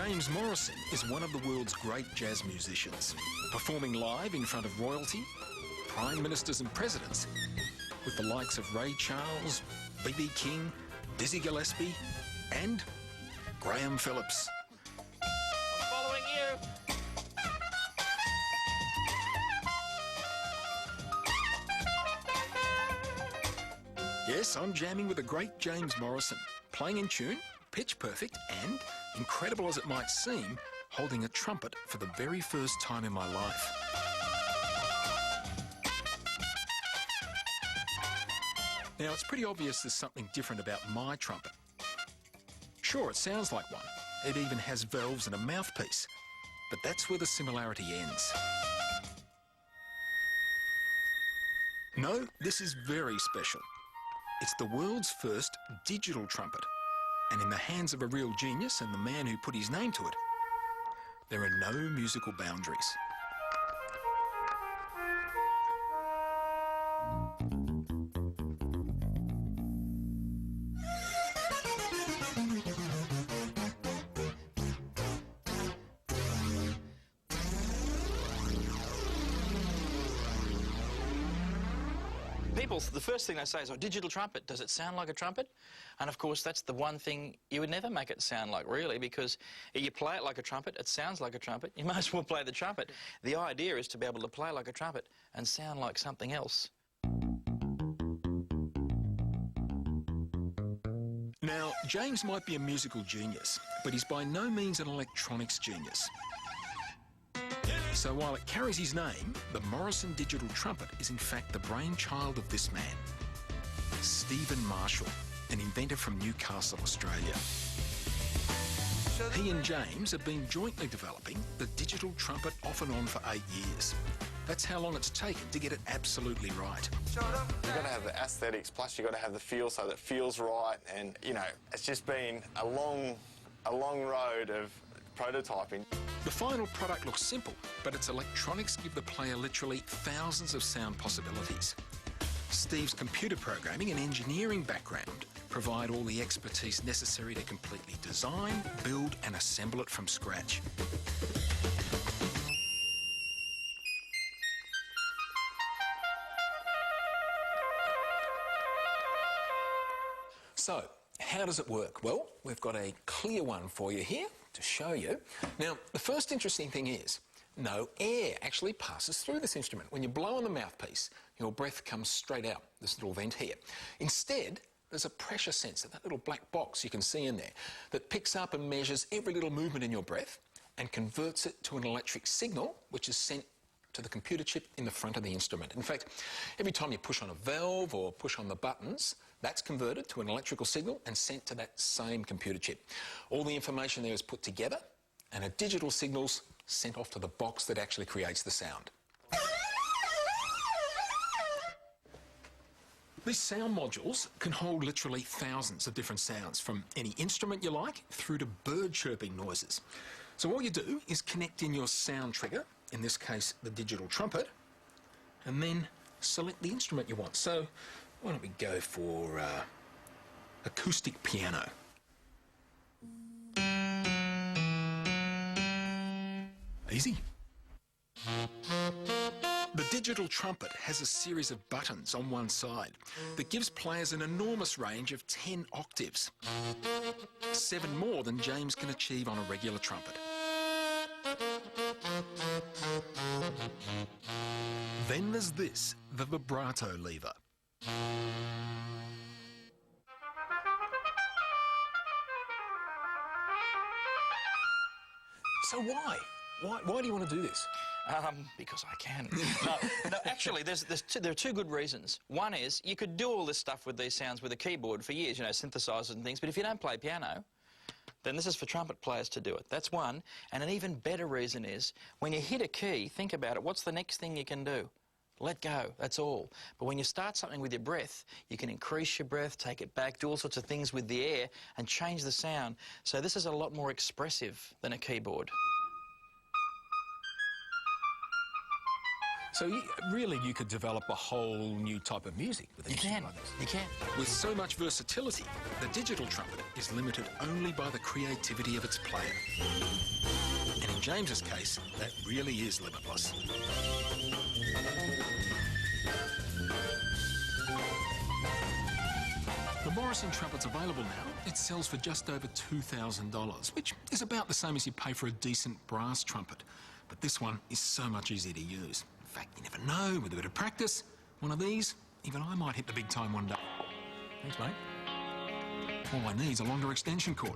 James Morrison is one of the world's great jazz musicians, performing live in front of royalty, prime ministers and presidents, with the likes of Ray Charles, B.B. King, Dizzy Gillespie and Graham Phillips. I'm following you. Yes, I'm jamming with the great James Morrison, playing in tune, pitch perfect and, incredible as it might seem, holding a trumpet for the very first time in my life. Now, it's pretty obvious there's something different about my trumpet. Sure, it sounds like one. It even has valves and a mouthpiece. But that's where the similarity ends. No, this is very special. It's the world's first digital trumpet. And in the hands of a real genius and the man who put his name to it, there are no musical boundaries. People, the first thing they say is, oh, digital trumpet, does it sound like a trumpet? And of course, that's the one thing you would never make it sound like, really, because if you play it like a trumpet, it sounds like a trumpet. You might as well play the trumpet. The idea is to be able to play like a trumpet and sound like something else. Now, James might be a musical genius, but he's by no means an electronics genius. So while it carries his name, the Morrison Digital Trumpet is in fact the brainchild of this man, Stephen Marshall, an inventor from Newcastle, Australia. He and James have been jointly developing the digital trumpet off and on for 8 years. That's how long it's taken to get it absolutely right. You've got to have the aesthetics, plus you've got to have the feel so that it feels right. And, you know, it's just been a long road of prototyping. The final product looks simple, but its electronics give the player literally thousands of sound possibilities. Steve's computer programming and engineering background provide all the expertise necessary to completely design, build and assemble it from scratch. So, how does it work? Well, we've got a clear one for you here to show you. Now, the first interesting thing is, no air actually passes through this instrument. When you blow on the mouthpiece, your breath comes straight out, this little vent here. Instead, there's a pressure sensor, that little black box you can see in there, that picks up and measures every little movement in your breath and converts it to an electric signal, which is sent to the computer chip in the front of the instrument. In fact, every time you push on a valve or push on the buttons, that's converted to an electrical signal and sent to that same computer chip. All the information there is put together and a digital signal's sent off to the box that actually creates the sound. These sound modules can hold literally thousands of different sounds, from any instrument you like through to bird chirping noises. So all you do is connect in your sound trigger, in this case the digital trumpet, and then select the instrument you want. So why don't we go for acoustic piano. Easy. The digital trumpet has a series of buttons on one side that gives players an enormous range of 10 octaves. 7 more than James can achieve on a regular trumpet. Then there's this, the vibrato lever. So why? Why do you want to do this? Because I can. No, actually, there are two good reasons. One is, you could do all this stuff with these sounds with a keyboard for years, you know, synthesizers and things, but if you don't play piano, then this is for trumpet players to do it. That's one. And an even better reason is, when you hit a key, think about it, what's the next thing you can do? Let go, that's all. But when you start something with your breath, you can increase your breath, take it back, do all sorts of things with the air and change the sound. So this is a lot more expressive than a keyboard. So really you could develop a whole new type of music with an instrument like this. You can. With so much versatility, the digital trumpet is limited only by the creativity of its player. And in James's case, that really is limitless. The Morrison trumpet's available now. It sells for just over $2,000, which is about the same as you pay for a decent brass trumpet. But this one is so much easier to use. In fact, you never know, with a bit of practice, one of these, even I might hit the big time one day. Thanks, mate. All I need is a longer extension cord.